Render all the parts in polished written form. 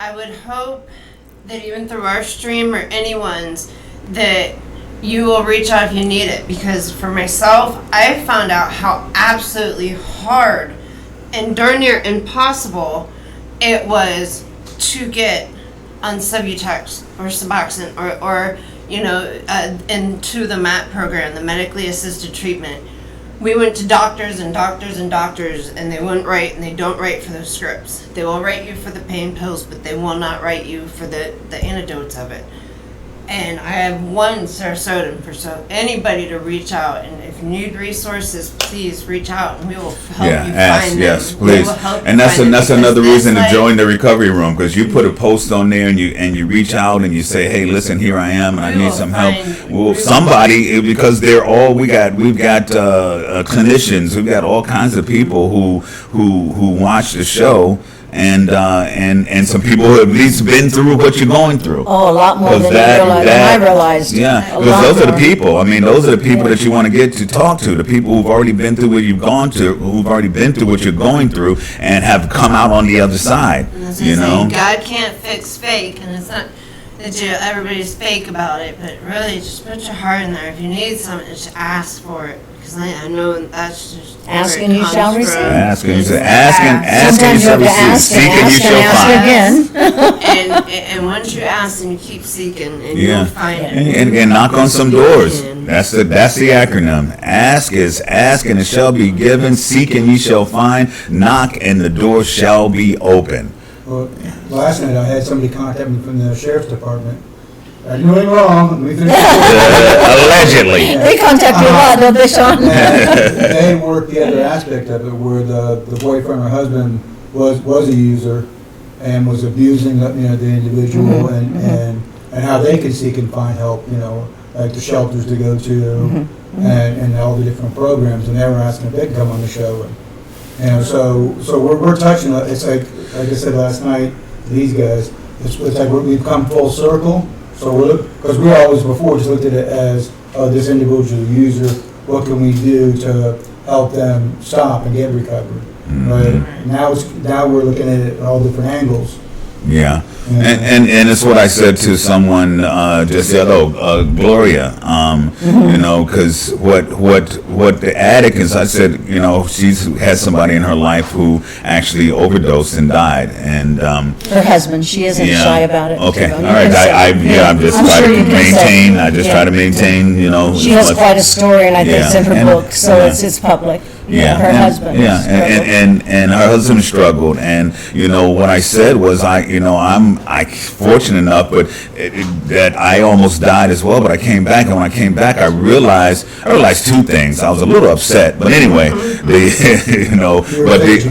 I would hope that even through our stream or anyone's, that you will reach out if you need it. Because for myself, I found out how absolutely hard and darn near impossible it was to get on Subutex or Suboxone or into the MAT program, the medically assisted treatment. We went to doctors and doctors and doctors, and they wouldn't write, and they don't write for those scripts. They will write you for the pain pills, but they will not write you for the antidotes of it. And I have one Sarasotin for anybody to reach out, and if you need resources, please reach out, and we will help you find them. Yes, please. And that's another reason to join the recovery room, because you put a post on there and you reach out and you say, hey, listen, here I am, and I need some help. Well, somebody, because we've got clinicians, we've got all kinds of people who watch the show. And some people who have at least been through what you're going through. Oh, a lot more than I realized. Yeah, because those are the people. I mean, those are the people that you want to get to talk to. The people who've already been through what you've gone to, who've already been through what you're going through, and have come out on the other side. You know, God can't fix fake, and it's not that everybody's fake about it, but really just put your heart in there. If you need something, just ask for it. I know that's just ask and you shall receive. Ask and you shall receive. Seek and you shall find. And once you ask and you keep seeking, and you'll find it. And knock on some doors. That's the acronym. Ask is ask and it shall be given. Seek and ye shall find. Knock and the door shall be open. Well, last night I had somebody contact me from the sheriff's department. I didn't do anything wrong. Allegedly. They contact you a lot, don't they, Sean? They worked the other aspect of it, where the boyfriend or husband was a user and was abusing the individual, and how they could seek and find help. Like the shelters to go to, and all the different programs. And they were asking if they could come on the show. So we're touching. It's like I said last night to these guys. It's like we've come full circle. So because we always before just looked at it as this individual user, what can we do to help them stop and get recovery, right? Now we're looking at it at all different angles. Yeah, and it's what I said to someone just the other Gloria, because what the addict is, I said, she's had somebody in her life who actually overdosed and died, and her husband, she isn't shy about it. Okay, all right, I'm just trying to maintain. I just try to maintain, She has quite a story, and I think it's in her book, so it's public. Her husband. Yeah, and her husband struggled, and what I said was I'm fortunate enough, but that I almost died as well. But I came back, and when I came back, I realized two things. I was a little upset, but anyway, You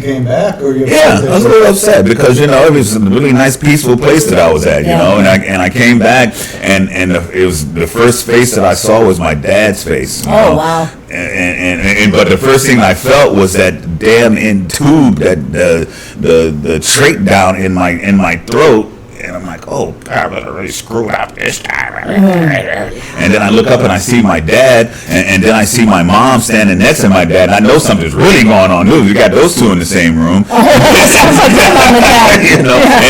came back, or I was a little upset because it was a really nice, peaceful place that I was at, and I came back, and it was the first face that I saw was my dad's face. Oh wow. And but the first thing I felt was that damn tube, that the trait down in my throat, and I'm like, oh God, I really screwed up this time. And then I look up and I see my dad, and then I see my mom standing next to my dad. And I know something's really going on. We got those two in the same room.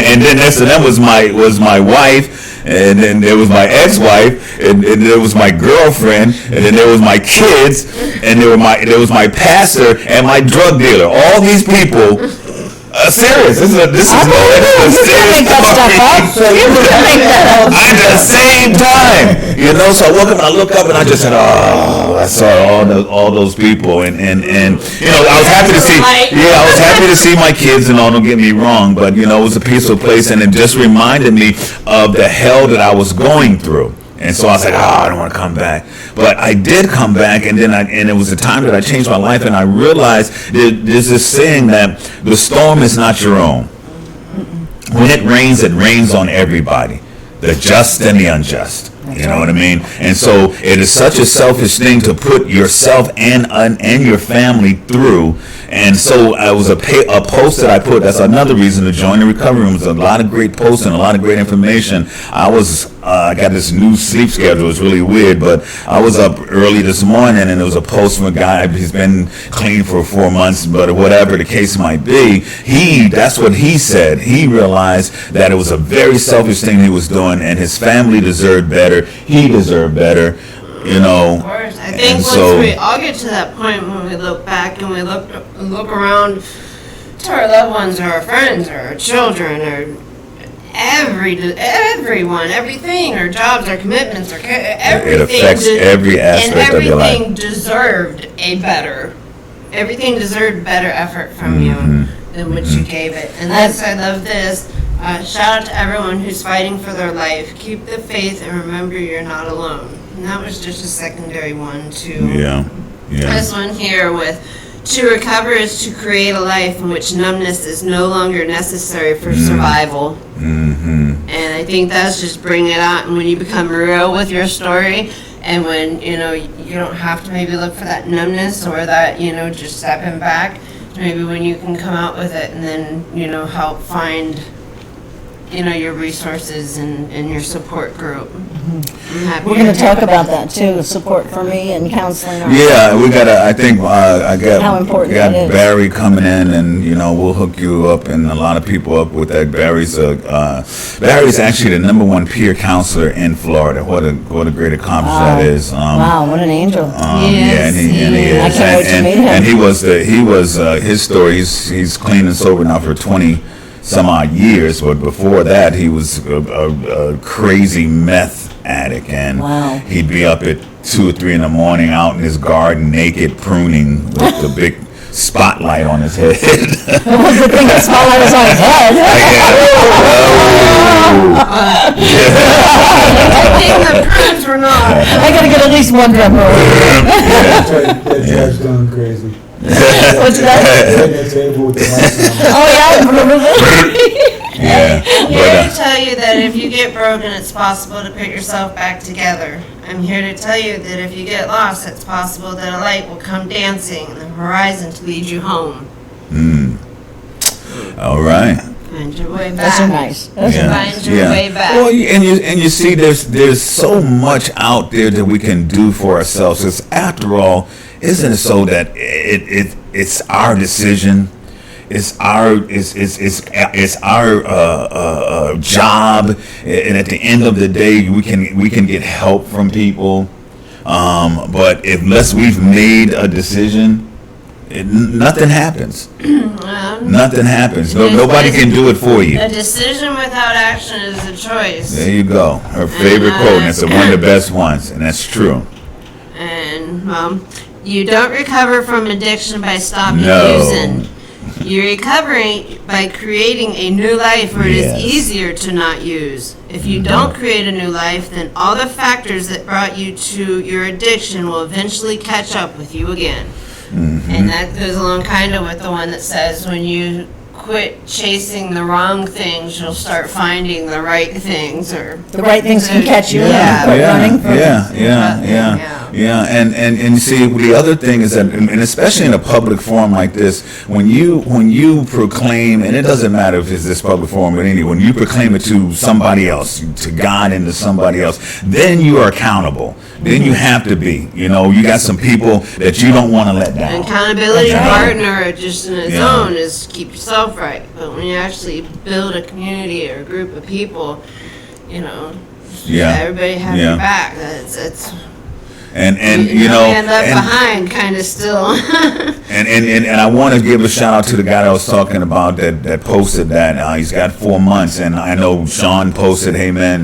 And then next to them was my wife. And then there was my ex-wife, and there was my girlfriend, and then there was my kids, and there was my pastor and my drug dealer. All these people. Serious. This is a serious at the same time. So I woke up and I looked up and I just said, I saw all those people, and I was happy to see. Yeah, I was happy to see my kids and all. Don't get me wrong, but it was a peaceful place, and it just reminded me of the hell that I was going through. And so I was like, I don't want to come back. But I did come back, and then it was a time that I changed my life, and I realized there's this saying that the storm is not your own. When it rains on everybody, the just and the unjust. You know what I mean? And so it is such a selfish thing to put yourself and your family through. And so it was a post that I put. That's another reason to join the recovery room. There's a lot of great posts and a lot of great information. I got this new sleep schedule. It's really weird, but I was up early this morning, and there was a post from a guy. He's been clean for 4 months, but whatever the case might be, that's what he said. He realized that it was a very selfish thing he was doing, and his family deserved better. He deserved better. You know, of course. I think once we all get to that point when we look back and we look around to our loved ones or our friends or our children or everyone, everything, our jobs, our commitments, our everything. It affects every aspect of your life. And everything deserved everything deserved better effort from you than what you gave it. And that's, I love this. Shout out to everyone who's fighting for their life. Keep the faith and remember you're not alone. And that was just a secondary one to this one here with to recover is to create a life in which numbness is no longer necessary for survival. And I think that's just bringing it out. And when you become real with your story, and when you don't have to maybe look for that numbness or that just stepping back, maybe when you can come out with it and then help find your resources and your support group. We're going to talk about that too, support for me and counseling. Yeah, we got I think I got how important it is. Barry coming in, and we'll hook you up and a lot of people up with that. Barry's actually the #1 peer counselor in Florida. What a great accomplishment that is. Wow, what an angel. Yeah, and he is. I can't wait to meet him. And he was his story. He's clean and sober now for 20 some odd years, but before that he was a crazy meth addict, and he'd be up at 2 or 3 in the morning out in his garden naked pruning with the big spotlight on his head. What was the thing that spotlight was on his head? I think the prunes were not. I gotta get at least one drum roll. That judge going crazy. What's that? That table with the lights on. Oh yeah. Yeah. I'm here to tell you that if you get broken, it's possible to put yourself back together. I'm here to tell you that if you get lost, it's possible that a light will come dancing on the horizon to lead you home. All right. Find your way back. Those are nice. Find your way back. Well, and you see, there's so much out there that we can do for ourselves. Because after all, isn't it so that it's our decision? It's our job, and at the end of the day, we can get help from people. But unless we've made a decision, nothing happens. Nothing happens. Nobody can do it for you. A decision without action is a choice. There you go. Her favorite quote, and it's one of the best ones, and that's true. And you don't recover from addiction by stopping using. You're recovering by creating a new life where it is easier to not use. If you don't create a new life, then all the factors that brought you to your addiction will eventually catch up with you again. And that goes along kind of with the one that says when you quit chasing the wrong things, you'll start finding the right things, or the right things can catch you. And you see, the other thing is that, and especially in a public forum like this, when you proclaim, and it doesn't matter if it's this public forum, but anyway, when you proclaim it to somebody else, to God and to somebody else, then you are accountable. Then you have to be. You got some people that you don't want to let down. An accountability partner, just in its own, is keep yourself right. But when you actually build a community or a group of people, everybody has your back. It's and left behind kind of still. and I want to give a shout out to the guy that I was talking about that posted that. He's got 4 months, and I know Sean posted, "Hey man,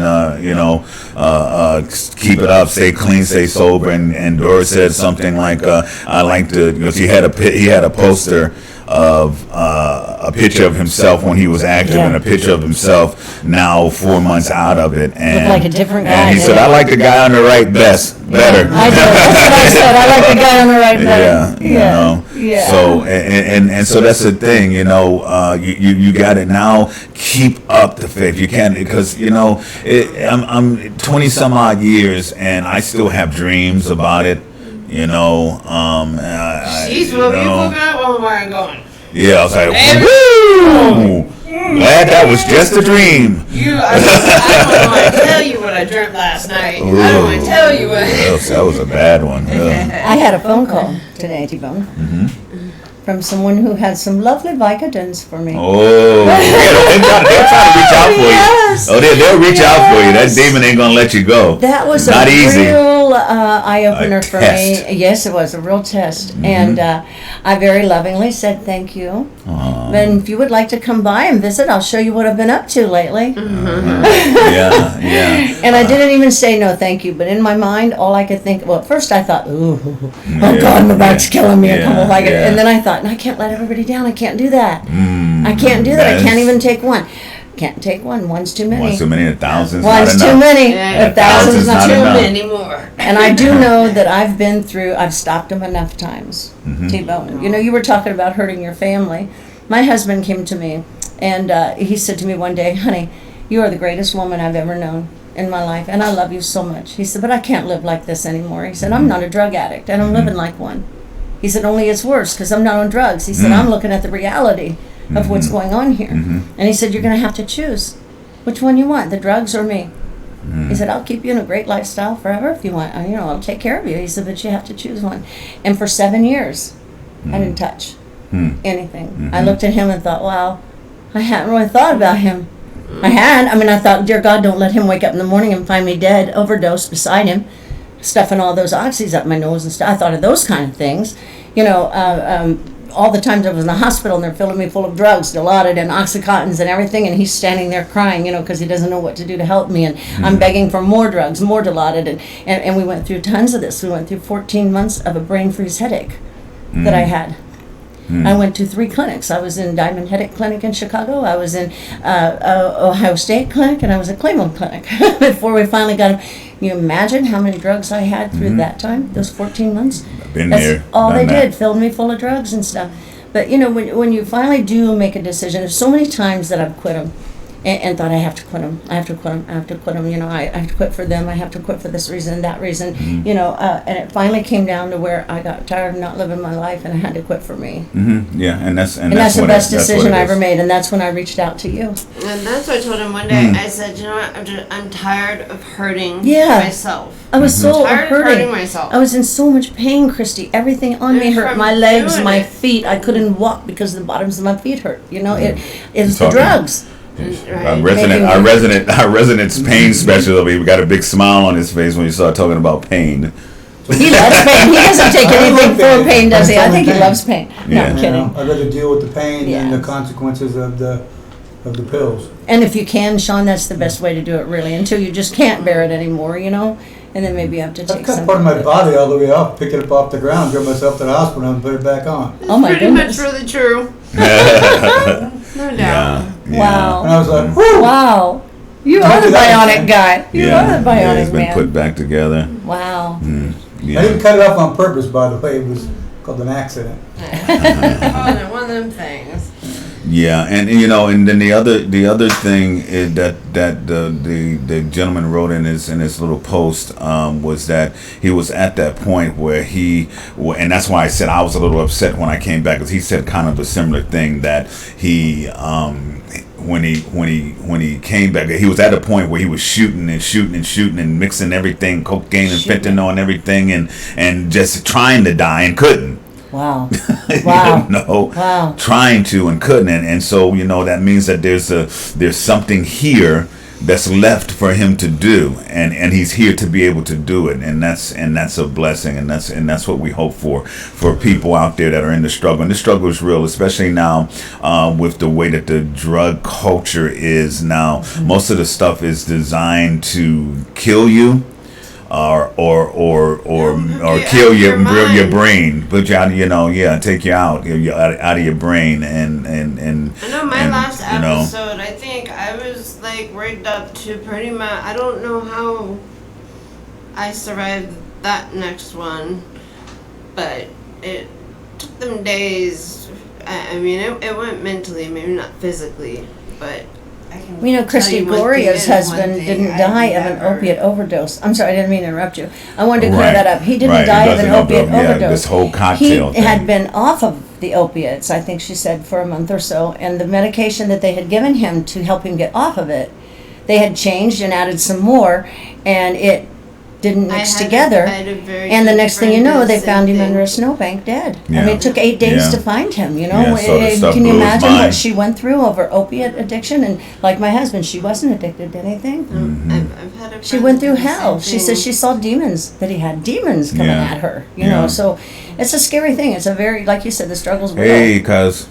keep it up, stay clean, stay sober." And Doris said something like, "I like to." Because he had a poster a picture of himself when he was active and a picture of himself now 4 months out of it. And, Looked like a different guy, And he said, didn't I like the guy on the right better. I did. That's what I said. I like the guy on the right better. Yeah, you know. Yeah. So and so that's the thing, you know. You got to now keep up the faith. You can't, because you know I'm 20 some odd years and I still have dreams about it. You know. Jeez, you well, you know. forgot where I'm going. Yeah, I was like, Baby. woo! Glad that was just a dream. I don't want to tell you what I dreamt last night. I don't want to tell you what. That was a bad one. Yeah. I had a phone call today, T-Bone, from someone who had some lovely Vicodins for me. Oh, they're trying to reach out for you. Yes. Oh, they'll reach out for you. That demon ain't gonna let you go. That was not a easy. real eye-opener A for test. me. Yes, it was a real test. And I very lovingly said thank you. And if you would like to come by and visit, I'll show you what I've been up to lately. Yeah. And I didn't even say no thank you, but in my mind, all I could think, well, at first I thought, ooh, oh God, my back's killing me. I come over like it. And then I thought, no, I can't let everybody down. I can't do that. I can't do that. I can't even take one. Can't take one. One's too many. One's too many. 1,000's One's not too enough. many. Yeah, 1,000's not not too enough. many. Anymore. And I do know that I've stopped him enough times, T-Bone. You know, you were talking about hurting your family. My husband came to me, and he said to me one day, honey, you are the greatest woman I've ever known in my life, and I love you so much. He said, but I can't live like this anymore. He said, I'm not a drug addict, and I'm living like one. He said, only it's worse because I'm not on drugs. He said, I'm looking at the reality of what's going on here. And he said, you're going to have to choose which one you want, the drugs or me. He said, I'll keep you in a great lifestyle forever if you want. You know, I'll take care of you. He said, but you have to choose one. And for 7 years, I didn't touch anything. I looked at him and thought, wow, I hadn't really thought about him. I thought, dear God, don't let him wake up in the morning and find me dead, overdosed beside him, stuffing all those oxys up my nose and stuff. I thought of those kind of things. You know, all the times I was in the hospital and they're filling me full of drugs, Dilaudid and Oxycontins and everything, and he's standing there crying, you know, because he doesn't know what to do to help me, and I'm begging for more drugs, more Dilaudid, and we went through tons of this. We went through 14 months of a brain freeze headache that I had. I went to 3 clinics. I was in Diamond Headache Clinic in Chicago, I was in Ohio State Clinic, and I was at Cleveland Clinic before we finally got him. Can you imagine how many drugs I had through that time, those 14 months? Been That's there. all done they that. did, filled me full of drugs and stuff. But you know, when you finally do make a decision, there's so many times that I've quit them and thought I have to quit them. I have to quit them. I have to quit them. You know, I have to quit for them. I have to quit for this reason, that reason. You know, and it finally came down to where I got tired of not living my life and I had to quit for me. Yeah, and that's And that's the what best that's what decision it I is. ever made. And that's when I reached out to you. And that's what I told him one day. I said, you know what? I'm tired of hurting Yeah. myself. I was so Tired of hurting. hurting myself. I was in so much pain, Christy. Everything on me And hurt. from My legs, doing my it. feet. I couldn't walk because the bottoms of my feet hurt. You know, it was the Talking. drugs. Our resident pain specialist. We got a big smile on his face when you start talking about pain. He loves pain. He doesn't take I anything love for pain. pain, does he? I think he Pain. loves pain. No, Yeah. I'm You kidding. know, I'd rather deal with the pain than Yeah. the consequences of the pills. And if you can, Sean, that's the best way to do it, really. Until you just can't bear it anymore, you know? And then maybe you have to I take cut something. part of my body all the way off, pick it up off the ground, drove myself to the hospital and put it back on. Oh my Pretty goodness. much really true. No doubt. Yeah. Wow. And I was like, whew! Wow. You are the bionic guy. You are the Yeah, it's bionic been man. put back together. Wow. I Yeah. didn't cut it off on purpose, by the way. It was called an accident. Oh, one of them things. Yeah, and you know, and then the other thing is that the gentleman wrote in his little post was that he was at that point where and that's why I said I was a little upset when I came back, because he said kind of a similar thing, that he when he came back, he was at a point where he was shooting and mixing everything, cocaine and fentanyl and everything, and just trying to die and couldn't. Wow. Wow. You know, Wow. trying to and couldn't, and so, you know, that means that there's something here that's left for him to do, and he's here to be able to do it, and that's a blessing, and that's what we hope for people out there that are in the struggle. And the struggle is real, especially now with the way that the drug culture is now. Most of the stuff is designed to kill you. kill your mind. brain, put you out, take you out, out of your brain, and I know my and, last you know. episode, I think I was like rigged up to pretty much, I don't know how I survived that next one, but it took them days. I mean, it went mentally, maybe not physically, but I can You know, tell Christy you one Gloria's thing is one husband thing, didn't I've die of an never- opiate overdose. I'm sorry, I didn't mean to interrupt you. I wanted to clear Right. that up. He didn't Right, die it of an doesn't opiate overdose, yeah, overdose. this whole cocktail He thing. had been off of the opiates, I think she said, for a month or so, and the medication that they had given him to help him get off of it, they had changed and added some more, and it didn't I mix had a- together. I had a very And the good next thing you friend know, do the they found same him under a thing. snowbank dead. I Yeah. mean, it took 8 days Yeah. to find him, you know? Yeah, so the stuff Can you blew his imagine mind. what she went through over opiate addiction? And like my husband, she wasn't addicted to anything. Mm-hmm. I've had a She friend went do through the hell. same She says thing. she saw demons, that he had demons coming Yeah. at her, you Yeah. know? So it's a scary thing. It's a very, like you said, the struggle's real. Hey, cuz.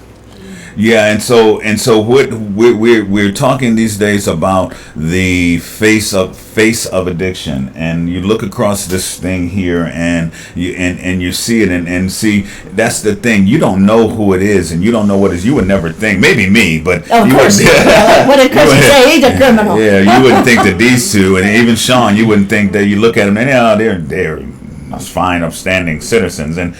Yeah, and so what we're talking these days about the face of addiction, and you look across this thing here, and you see it, and see, that's the thing. You don't know who it is, and you don't know what it is. You would never think, maybe me, but Of you course. would- What did Christy say? He's a criminal. Yeah, you wouldn't think that these two, and even Sean, you wouldn't think that. You look at them, and they're fine, upstanding citizens, and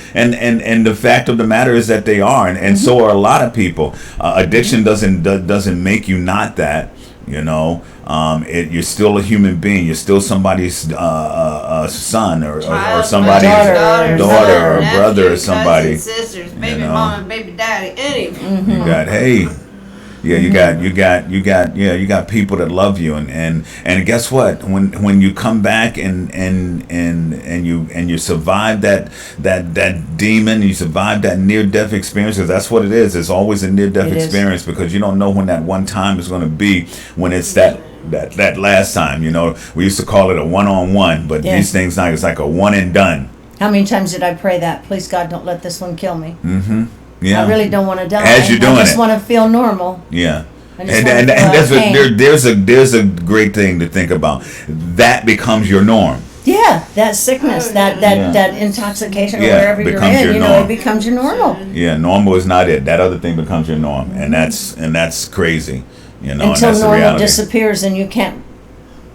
the fact of the matter is that they are, and so are a lot of people. Addiction doesn't make you not that. You're still a human being. You're still somebody's son or Child, somebody's daughter, daughter or nephew, brother or cousins, somebody. sisters, baby know. mama, baby daddy, any. You got you got people that love you, and guess what? When you come back and you survive that demon, you survive that near death experience, because that's what it is. It's always a near death It is. experience, because you don't know when that one time is going to be, when it's that last time. We used to call it a one-on-one, but Yeah. these things now it's like a one and done. How many times did I pray that? Please, God, don't let this one kill me. Yeah, I really don't want to die. As you're doing I just it. want to feel normal. Yeah. I just And, wanna and, feel and out that's of what, pain. there's a great thing to think about. That becomes your norm. Yeah, that sickness, Oh, that yeah. that intoxication, or Yeah, wherever you're becomes in, your it norm. becomes your normal. Yeah, normal is not it. That other thing becomes your norm, and that's crazy. And Until that's the normal reality. disappears and you can't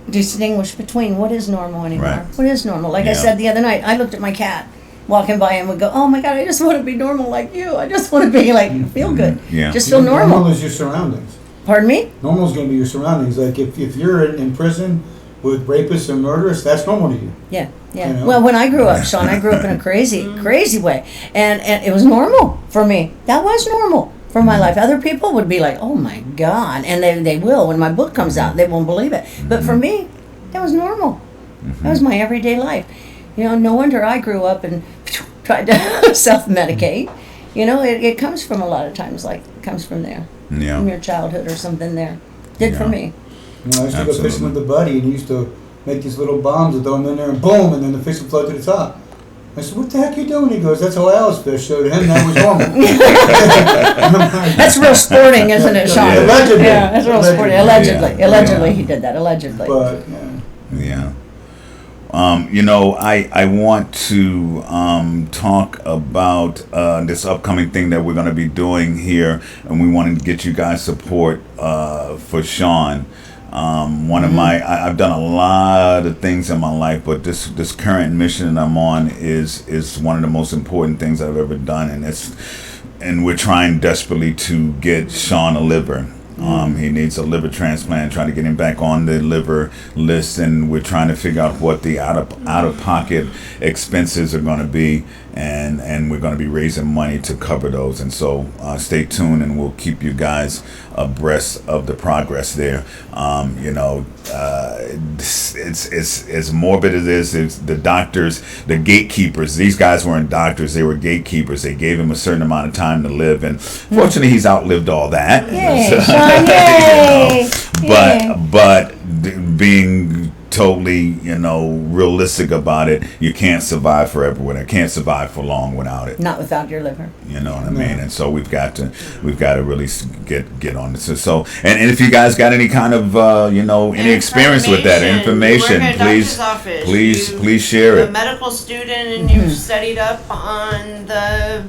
distinguish between what is normal anymore. Right. What is normal? Like I Yeah. said the other night, I looked at my cat walking by and would go, "Oh my God, I just want to be normal like you. I just want to be like feel good. Yeah. Just feel normal." Normal is your surroundings. Pardon me? Normal is going to be your surroundings. Like if you're in prison with rapists and murderers, that's normal to you. Yeah, yeah. You know? Well, when I grew up, Sean, I grew up in a crazy way, and it was normal for me. That was normal for my life. Other people would be like, "Oh my God," and they will when my book comes out. They won't believe it. But for me, that was normal. That was my everyday life. No wonder I grew up and tried to self-medicate. It comes from a lot of times, like it comes from there, Yeah. from your childhood or something there. Did for Yeah. me. I used to go fishing Absolutely. with a buddy, and he used to make these little bombs and throw them in there, and boom, and then the fish would float to the top. I said, "What the heck are you doing?" He goes, "That's how I always fish." So to him, that was normal. That's real sporting, isn't it, Sean? Yeah. Allegedly. Yeah, that's real sporting. Allegedly, Yeah. allegedly, he did that. Allegedly. But Yeah. I want to talk about this upcoming thing that we're going to be doing here, and we want to get you guys support for Sean. One of my, I've done a lot of things in my life, but this current mission that I'm on is one of the most important things I've ever done, and we're trying desperately to get Sean a liver. He needs a liver transplant, trying to get him back on the liver list, and we're trying to figure out what the out of pocket expenses are going to be, and we're going to be raising money to cover those. And so stay tuned, and we'll keep you guys abreast of the progress there. It's as morbid as it is. It's the doctors, the gatekeepers. These guys weren't doctors; they were gatekeepers. They gave him a certain amount of time to live, and fortunately, he's outlived all that. Yay, Sean, yay! Yay. But being totally, realistic about it, you can't survive forever with it. Can't survive for long without it. Not without your liver. You know what I mean? And so we've got to really get on this. So and if you guys got any kind of any experience with that information, you work at a please doctor's office, please share you're it. a medical student and you've studied up on the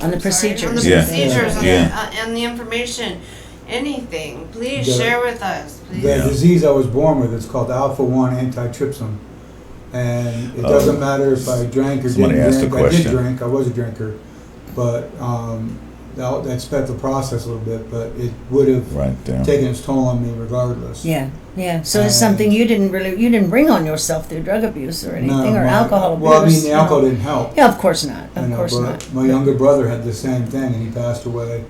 On the procedures. on the Yeah. procedures Yeah. and the information. Anything, please The- share with us. Please. The Yeah. disease I was born with is called alpha-1 antitrypsin. And it doesn't matter if I drank or Somebody didn't asked drink. a I did question. drink, I was a drinker. But that sped the process a little bit, but it would have Right there. taken its toll on me regardless. Yeah, yeah. So it's something you didn't bring on yourself through drug abuse or anything, or alcohol abuse. Well, I mean, the alcohol didn't help. Yeah, of course not. Of You know, course but not. my younger brother had the same thing, and he passed away,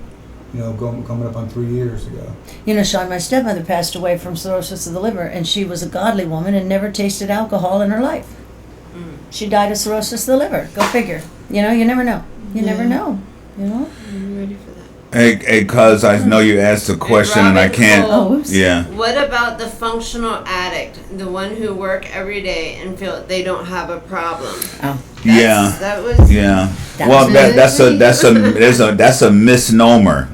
coming up on 3 years ago. You know, Sean, my stepmother passed away from cirrhosis of the liver, and she was a godly woman and never tasted alcohol in her life. She died of cirrhosis of the liver. Go figure. You never know. You never know. I'm ready for that. Hey, cuz I know you asked a question and I Robin can't. Cole. Oh, oops. Yeah. What about the functional addict, the one who work every day and feel they don't have a problem? Oh, Yeah. That was. Yeah. That Well, was that's a misnomer.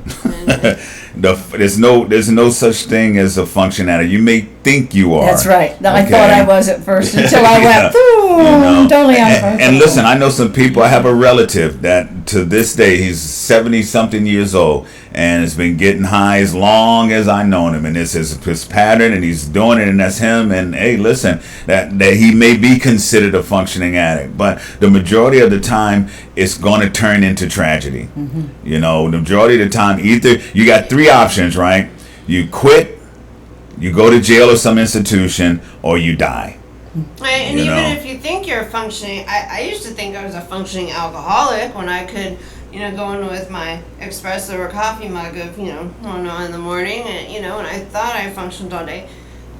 There's no such thing as a function addict. You may think you are. that's right. I Okay? thought I was at first until I Yeah. went, ooh, I'm totally and, and listen, I know some people. I have a relative that to this day he's 70-something years old and has been getting high as long as I known him, and it's his pattern, and he's doing it, and that's him. And hey, listen, that he may be considered a functioning addict, but the majority of the time it's going to turn into tragedy. The majority of the time, either you got three options, right? You quit, you go to jail or some institution, or you die. Right, and You even know. if you think you're functioning, I used to think I was a functioning alcoholic when I could, go in with my espresso or coffee mug of, 1 in the morning, and I thought I functioned all day.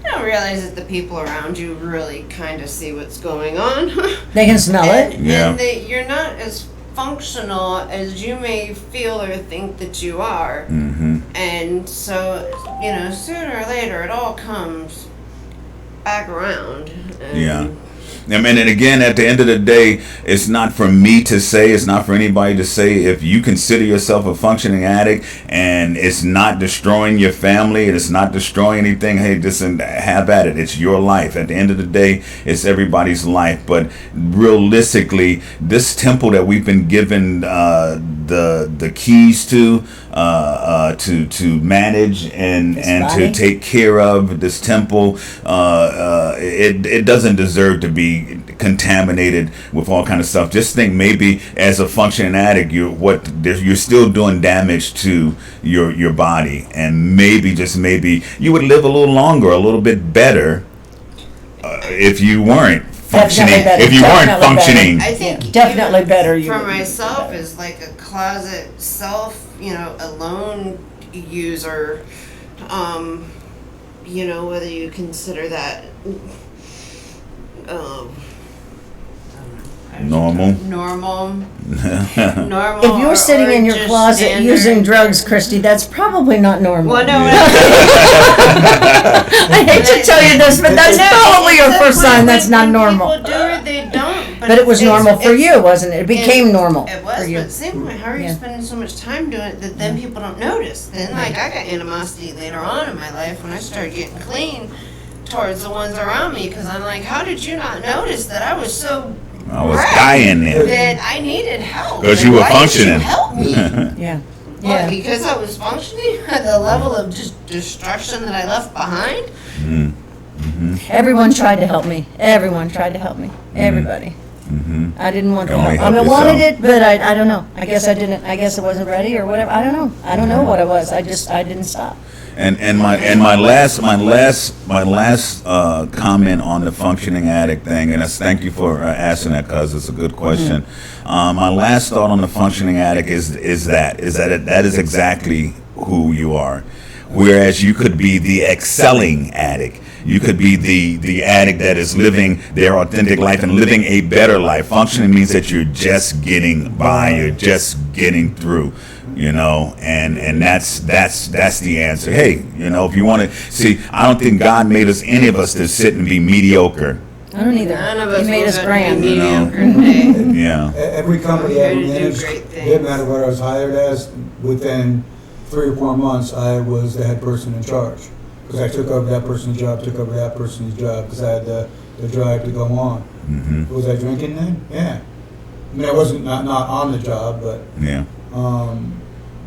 You don't realize that the people around you really kind of see what's going on. They can smell it. Yeah. And that you're not as functional as you may feel or think that you are. Mm-hmm. And so, sooner or later it all comes back around. Yeah. I mean, and again, at the end of the day, it's not for me to say, it's not for anybody to say. If you consider yourself a functioning addict and it's not destroying your family, and it's not destroying anything, hey, just have at it. It's your life. At the end of the day, it's everybody's life. But realistically, this temple that we've been given the keys to manage and body. to take care of this temple, it doesn't deserve to be contaminated with all kind of stuff. Just think, maybe as a functioning addict, you're still doing damage to your body, and maybe, just maybe, you would live a little longer, a little bit better, if you weren't functioning. better. If you weren't Definitely functioning. I think Yeah, definitely even better you for would be myself better. is like a closet self, alone user. Whether you consider that Normal. normal. If you're or- sitting or in your just closet standard. using drugs, Christy, that's probably not normal. Well, no, I hate to tell you this, but that's probably your first sign that's not normal. People do it, they don't. But it was it's- normal for it's- you, wasn't it? It became normal It for was, you. but at the same point, how are you Yeah. spending so much time doing it that then people don't notice? Then, I got animosity later on in my life when I started getting clean towards the ones around me, because I'm like, how did you not notice that I was so I was wrecked dying then. that I needed help? 'Cause you were Why didn't functioning. you help me. Yeah. What, Yeah. because I was functioning at the level of just destruction that I left behind? Everyone tried to help me. Everyone tried to help me. Everybody. I didn't want to Only help. I help mean, wanted yourself. it, but I don't know. I guess I didn't. I guess I wasn't ready or whatever. I don't know. I don't know what it was. I didn't stop. And my last comment on the functioning addict thing, and thank you for asking that, because it's a good question. My last thought on the functioning addict is that is exactly who you are. Whereas you could be the excelling addict. You could be the addict that is living their authentic life and living a better life. Functioning means that you're just getting by, you're just getting through. You know, and that's the answer. Hey, you know, if you want to see, I don't think God made us, any of us, to sit and be mediocre. I don't either. None of us He made will us be grand. mediocre today. Yeah. Every company I Here to do managed, great things. didn't matter what I was hired as, within 3 or 4 months, I was the head person in charge. Because I took over that person's job, took over that person's job, because I had the drive to go on. Mm-hmm. Was I drinking then? Yeah. I mean, I wasn't not on the job, but, Yeah.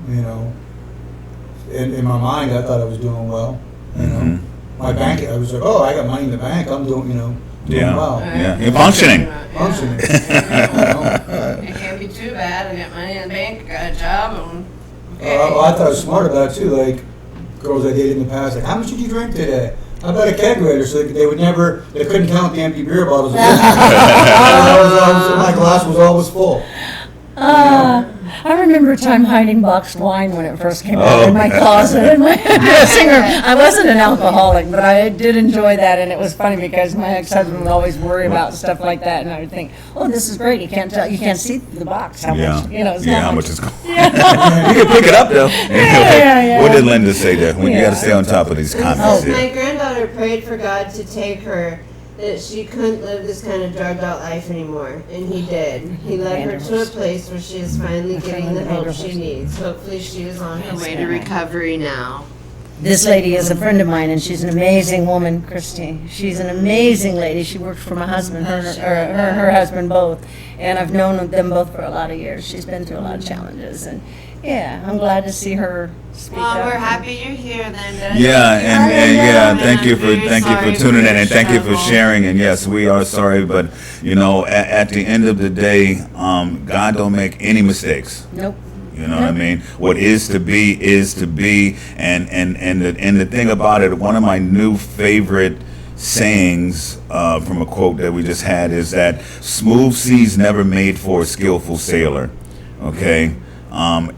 you know, in my mind, I thought I was doing well. You know, Mhm. my bank, I was like, oh, I got money in the bank, I'm doing, doing Yeah. well. Yeah. You're functioning. Functioning. It can't be too bad. I got money in the bank, I got a job, and Well, I thought I was smart about it too. Like girls I dated in the past, like, how much did you drink today? I bought a kegerator so they couldn't count the empty beer bottles. My glass was always full. I remember a time hiding boxed wine when it first came out Oh. in my closet in my dressing room. I wasn't an alcoholic, but I did enjoy that, and it was funny because my ex-husband would always worry about stuff like that, and I would think, "Oh, this is great. You can't see the box. How Yeah. much? It's Yeah. not How much." much is going? You can pick it up though. yeah. What did Linda say there? When you Yeah. got to stay on top of these It comments says my here. granddaughter prayed for God to take her, that she couldn't live this kind of drugged out life anymore, and He did. He led her to a place where she is finally getting the help she needs. Hopefully she is on her way to recovery now. This lady is a friend of mine, and she's an amazing woman, Christy. She's an amazing lady. She worked for my husband, her husband both, and I've known them both for a lot of years. She's been through a lot of challenges, and yeah, I'm glad to see her speak Well, up. we're happy you're here, Linda. Yeah, and yeah, thank you for Sorry tuning in, and thank you for trouble. sharing. And yes, we are sorry, but you know, at the end of the day, God don't make any mistakes. Nope. You know what I mean? What is to be, and the thing about it, one of my new favorite sayings from a quote that we just had is that smooth seas never made for a skillful sailor. Okay,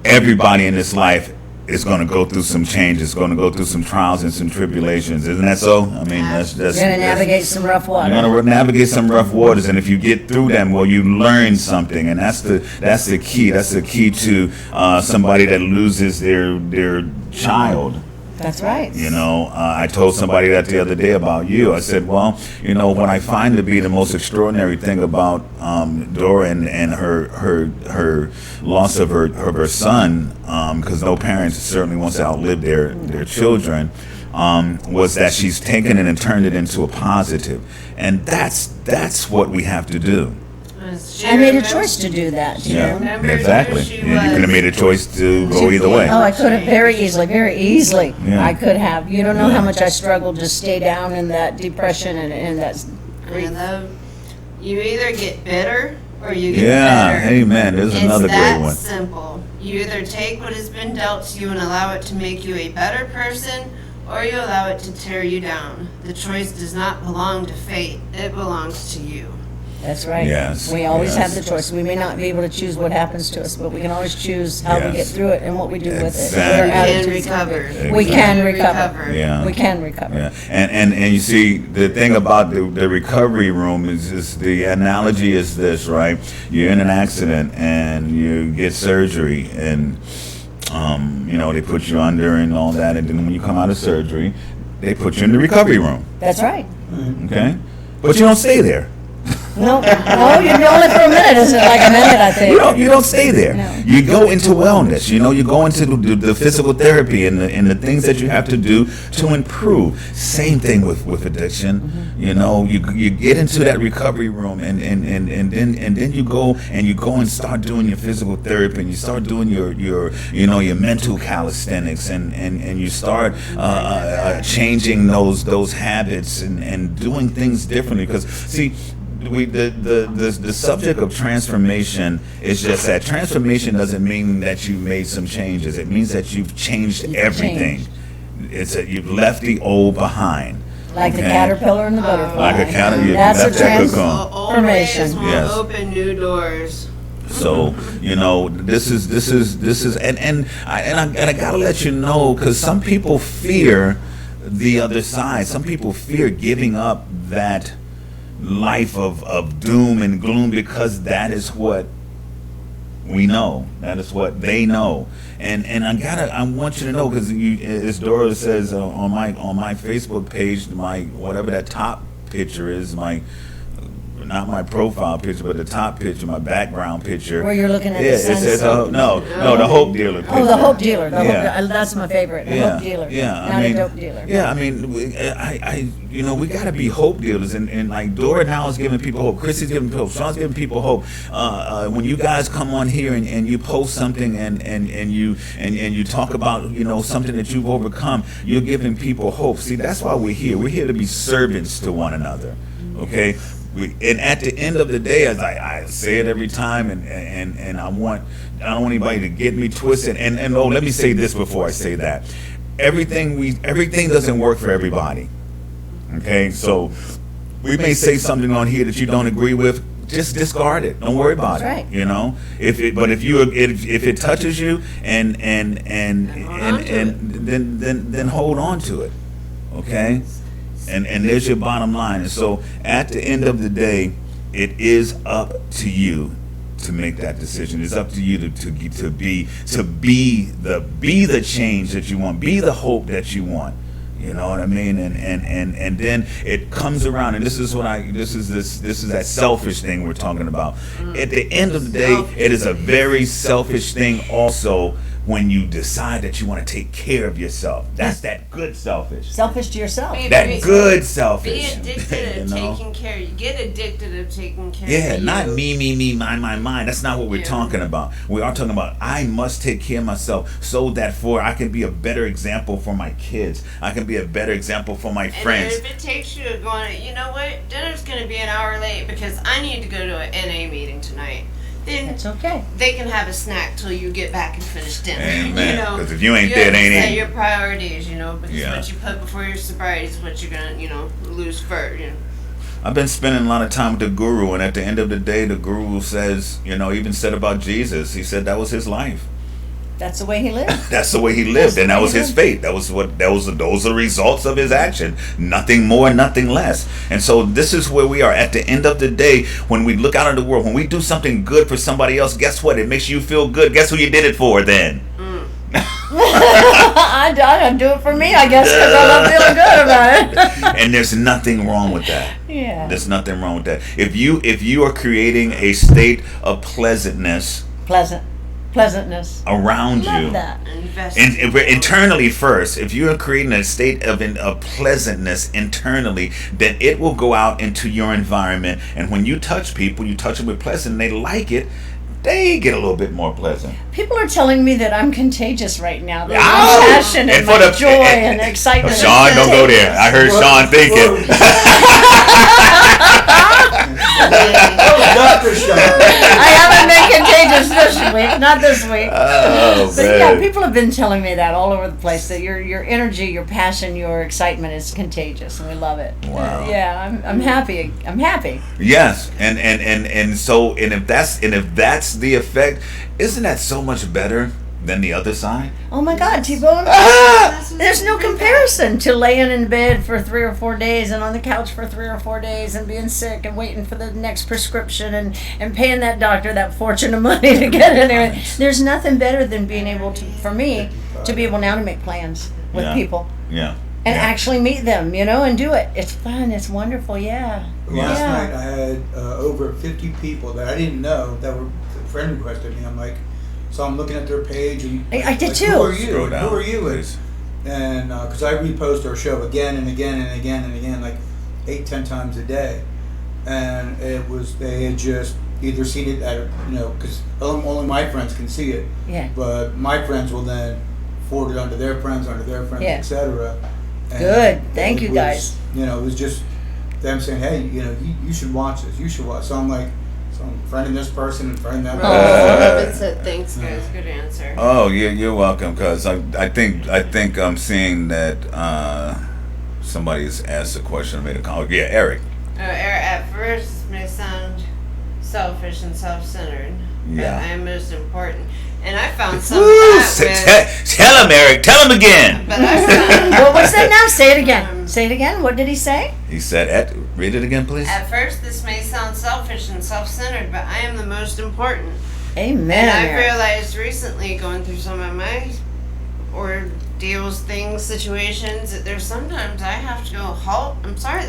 everybody in this life is going to go through some changes, going to go through some trials and some tribulations. Isn't that so? I mean, that's You're gonna navigate some rough water. you're gonna navigate some rough waters, and if you get through them, well, you learn something, and that's the key. That's the key to somebody that loses their child. That's right. You know, I told somebody that the other day about you. I said, well, you know, what I find to be the most extraordinary thing about Dora and her loss of her son, because no parents certainly wants to outlive their children, was that she's taken it and turned it into a positive, and that's what we have to do. I made a choice to do that. You know? Yeah, exactly. She You could have made a choice to go either way. Oh, I could have very easily. Yeah. I could have. You don't know how much I struggled to stay down in that depression and that grief. You either get bitter or you get Yeah, better. amen. There's another It's great that one. simple. You either take what has been dealt to you and allow it to make you a better person, or you allow it to tear you down. The choice does not belong to fate. It belongs to you. That's right. Yes, We always yes. have the choice. We may not be able to choose what happens to us, but we can always choose how we get Yes. through it and what we do with it. Exactly. What our You can attitudes are. recover. We can You recover. Yeah. We can recover. Yeah, and you see, the thing about the recovery room is the analogy is this, right? You're in an accident and you get surgery, and you know, they put you under and all that, and then when you come out of surgery, they put you in the recovery room, That's right. okay? But you don't stay there. No, you're only for a minute. Isn't it like a minute, I think? You don't stay there. No. You go into wellness. You know, you go into the physical therapy and the things that you have to do to improve. Same thing with addiction. Mm-hmm. You know, you get into that recovery room and then you go and start doing your physical therapy, and you start doing your mental calisthenics, and you start changing those habits and doing things differently. Because see, the subject of transformation is just that. Transformation doesn't mean that you made some changes. It means that you've changed everything. It's that you've left the old behind. Like the Okay. caterpillar and the butterfly. Like a caterpillar, you That's left a that trans- cocoon. Old ways won't Yes. open new doors. So you know, this is and I gotta let you know, because some people fear the other side. Some people fear giving up that life of doom and gloom, because that is what We know. That is what they know. And I want you to know, because as Dora says on my Facebook page, my whatever that top picture is, not my profile picture, but the top picture, my background picture. Where you're looking at yeah, the it says sunset. No, the Hope Dealer picture. Oh, the Hope Dealer. Yeah. That's my favorite. The Hope Dealer. Yeah, Not a dope dealer. Yeah, I mean, we got to be hope dealers, and like Dora now is giving people hope. Chrissy's giving people hope. Sean's giving people hope. When you guys come on here and you post something and you talk about something that you've overcome, you're giving people hope. See, that's why we're here. We're here to be servants to one another. Okay. And at the end of the day, as I say it every time, and I don't want anybody to get me twisted. And let me say this before I say that. Everything doesn't work for everybody. Okay, so we may say something on here that you don't agree with. Just discard it. Don't worry about That's it. right. If it touches you and then hold on to it. Okay. And there's your bottom line. And so at the end of the day, it is up to you to make that decision. It's up to you to be the change that you want, be the hope that you want. You know what I mean? And then it comes around, and this is that selfish thing we're talking about. At the end of the day, it is a very selfish thing also when you decide that you want to take care of yourself. That's that good selfish. Selfish to yourself. That good selfish. Be addicted of taking care. You get addicted of taking care Yeah, of you. not me, mine. That's not what we're talking about. We are talking about I must take care of myself so that I can be a better example for my kids. I can be a better example for my friends. And if it takes you going, you know what, dinner's going to be an hour late because I need to go to an NA meeting tonight. Then That's okay. they can have a snack till you get back and finish dinner. Amen. You know, 'Cause if you ain't you there, have it to ain't set eating. your priorities, because Yeah. what you put before your sobriety is what you're gonna, lose first. I've been spending a lot of time with the guru, and at the end of the day, the guru says, even said about Jesus, he said that was his life. That's the way he lived. That's the way he lived, and that was his fate. Those are the results of his action. Nothing more, nothing less. And so this is where we are. At the end of the day, when we look out in the world, when we do something good for somebody else, guess what? It makes you feel good. Guess who you did it for then? I do it for me, I guess, because I love feeling good about it. And there's nothing wrong with that. Yeah. There's nothing wrong with that. If you are creating a state of pleasantness Pleasantness. around Love you, that. internally first, if you are creating a state of pleasantness internally, then it will go out into your environment. And when you touch people, you touch them with pleasant, and they like it, they get a little bit more pleasant. People are telling me that I'm contagious right now. That Ow! my passion and for my joy and excitement. Sean, is don't go there. I heard Sean thinking. Dr. Sean. I haven't been contagious this week, not this week. Oh, But man. yeah, people have been telling me that all over the place, that your energy, your passion, your excitement is contagious, and we love it. Wow. Yeah, I'm happy. I'm happy. Yes, and if that's the effect, isn't that so much better than the other side? Oh my God, T-Bone. There's no comparison to laying in bed for 3 or 4 days and on the couch for 3 or 4 days and being sick and waiting for the next prescription and paying that doctor that fortune of money to get in there. There's nothing better than being able to, for me, to be able now to make plans with Yeah. people Yeah. and Yeah. actually meet them, and do it. It's fun. It's wonderful. Yeah. Last Yeah. night I had over 50 people that I didn't know that were friend requested me. I'm like, so I'm looking at their page and I did like, too. Who are you? Scroll down, Who are you? please. And because I repost our show again and again and again and again, like 8-10 times a day, and they had just either seen it at because only my friends can see it, Yeah. but my friends will then forward it onto their friends, Yeah. etc. And Good. Thank you, was, guys. It was just them saying, hey, you should watch this. You should watch. So I'm like, so I'm friending this person and friending that person. Robin said, thanks, guys. Good answer. Oh, you're welcome. Cause I think I'm seeing that somebody's asked a question or made a comment. Yeah, Eric. At first, this may sound selfish and self-centered, Yeah. but I am most important. And I found some Woo, of that with, tell him, Eric. Tell him again. but I found, What was that now? Say it again. Say it again. What did he say? He said, read it again, please. at first this may sound selfish and self-centered, but I am the most important. Amen. And I Mary. realized recently, going through some of my ordeals, things, situations, that there's sometimes I have to go, halt, I'm sorry.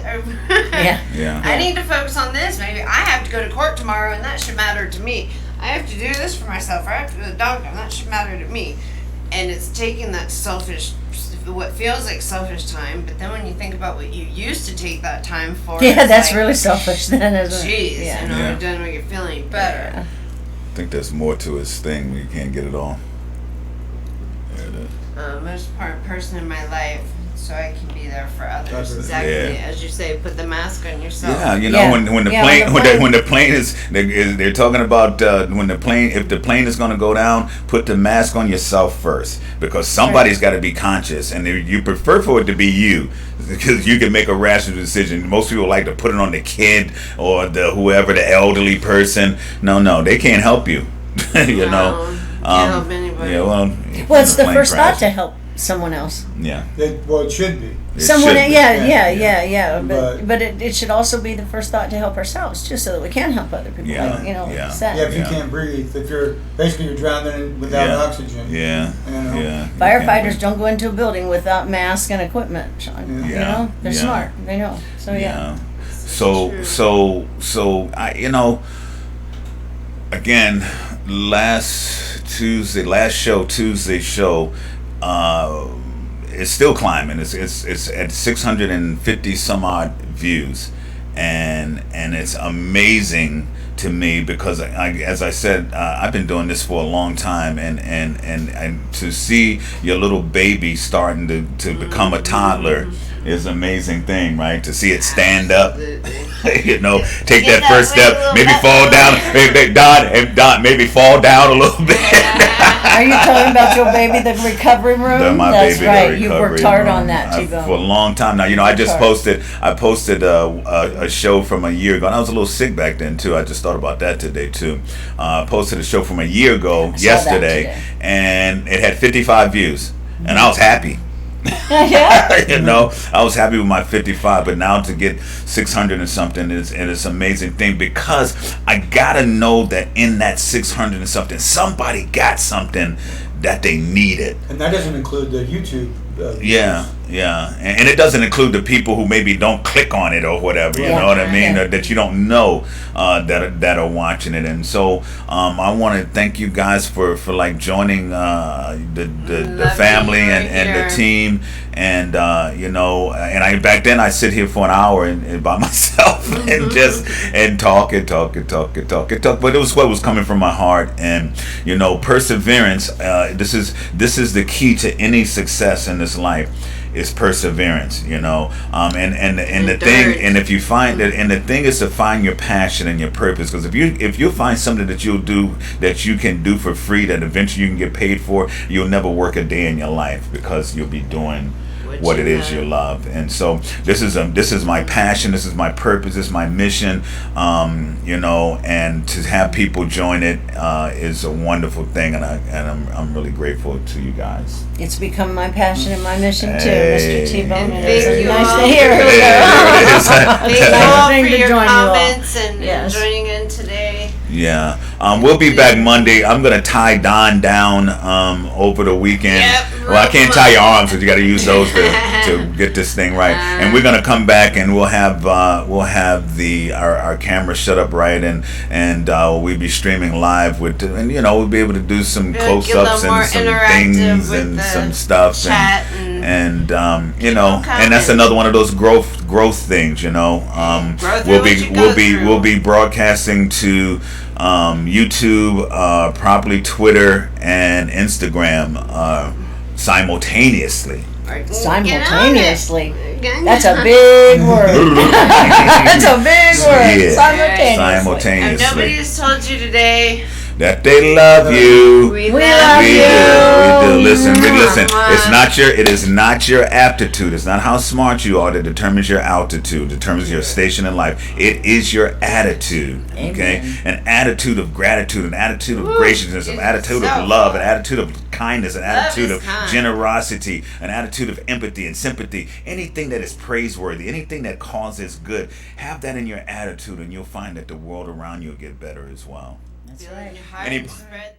Yeah. Yeah. I need to focus on this. Maybe I have to go to court tomorrow, and that should matter to me. I have to do this for myself, or I have to go to the doctor, and that should matter to me. And it's taking that selfish, what feels like selfish time, but then when you think about what you used to take that time for, Yeah, it's that's like, really selfish then, isn't it? Jeez, Yeah. you know, Yeah. you're done when you're feeling better. Yeah. I think there's more to his thing. We can't get it all. There it is. Most important person in my life, so I can be there for others. That's it. Exactly, Yeah. as you say, put the mask on yourself. Yeah, you know, Yeah. when the Yeah, plane when the plane- when the plane is they're talking about when the plane, if the plane is going to go down, put the mask on yourself first, because somebody's got to be conscious, and you prefer for it to be you, because you can make a rational decision. Most people like to put it on the kid or the whoever, the elderly person. No, they can't help you. You know. Can't help anybody. Yeah, well, Well, it's the plane first crash. thought to help someone else. Yeah. Well, it should be. It Someone, should be. yeah. But- But it should also be the first thought to help ourselves, just so that we can help other people. Yeah, Like, you know, yeah. like you said. Yeah, if you Yeah. can't breathe, if you're drowning without Yeah. oxygen. Yeah. You know? Yeah. Firefighters don't go into a building without masks and equipment, Sean. You Yeah. know, they're Yeah. smart. They know. So yeah. Yeah. So I, again, last Tuesday show, it's still climbing. It's at 650 some odd views, and it's amazing to me, because as I said, I've been doing this for a long time, and to see your little baby starting to become a toddler is an amazing thing, right? To see it stand up, you know, take Get that first that step, little maybe butt fall moving. down, Don, maybe fall down a little bit. Are you talking about your baby, the recovery room? My That's baby, right. the You recovery worked hard room. on that, For a T-Bone. long time now. You know, I just Worked hard. posted a show from a year ago, and I was a little sick back then too. I just thought about that today too. Posted a show from a year ago that yesterday, today. and it had 55 views, and I was happy. Yeah. You know, I was happy with my 55, but now to get 600 and something is an amazing thing, because I gotta know that in that 600 and something, somebody got something that they needed. And that doesn't include the YouTube. Yeah, and it doesn't include the people who maybe don't click on it or whatever. You Yeah. know what I mean? Yeah. That you don't know that are watching it. And so I want to thank you guys for like joining the Love family you and here. the team. And you know, and I back then I sit here for an hour and by myself and just and talk. But it was what was coming from my heart. And you know, perseverance. This is the key to any success in this life. Is perseverance, you know, and the thing, and if you find that, and the thing is to find your passion and your purpose, because if you find something that you'll do, that you can do for free, that eventually you can get paid for, you'll never work a day in your life, because you'll be doing what it is you love. And so this is my passion, this is my purpose, this is my mission, you know, and to have people join it is a wonderful thing, and I'm really grateful to you guys. It's become my passion and my mission too, Hey. Mr. T-Bone. And It's thank you nice all. to hear. Thank you all Nice for to your join you all. comments and Yes. joining in today. Yeah, we'll be back Monday. I'm gonna tie Don down over the weekend. Yep, Well, I can't tie your real arms, because you got to use those to get this thing right. And we're gonna come back, and we'll have our camera set up right, and we'll be streaming live and you know, we'll be able to do some Get a little close-ups more and some interactive things with and the some stuff chat and you people know, and that's comment. another one of those growth things, you know. Growth We'll is what you we'll go be through. we'll be broadcasting to YouTube, probably Twitter and Instagram simultaneously. Simultaneously. Get on That's it. a big word. That's a big word. Yeah. Simultaneously. Simultaneously. If nobody has told you today, That they love you. we We love love We you. do. Listen. Mwah. It is not your aptitude. It's not how smart you are that determines your altitude, determines your station in life. It is your attitude. Okay? Amen. An attitude of gratitude, an attitude of graciousness, an it's attitude so of love, an fun. attitude of kindness, an attitude is of kind. generosity, an attitude of empathy and sympathy. Anything that is praiseworthy, anything that causes good, have that in your attitude, and you'll find that the world around you will get better as well. That's Feel in right. your heart, Any- spread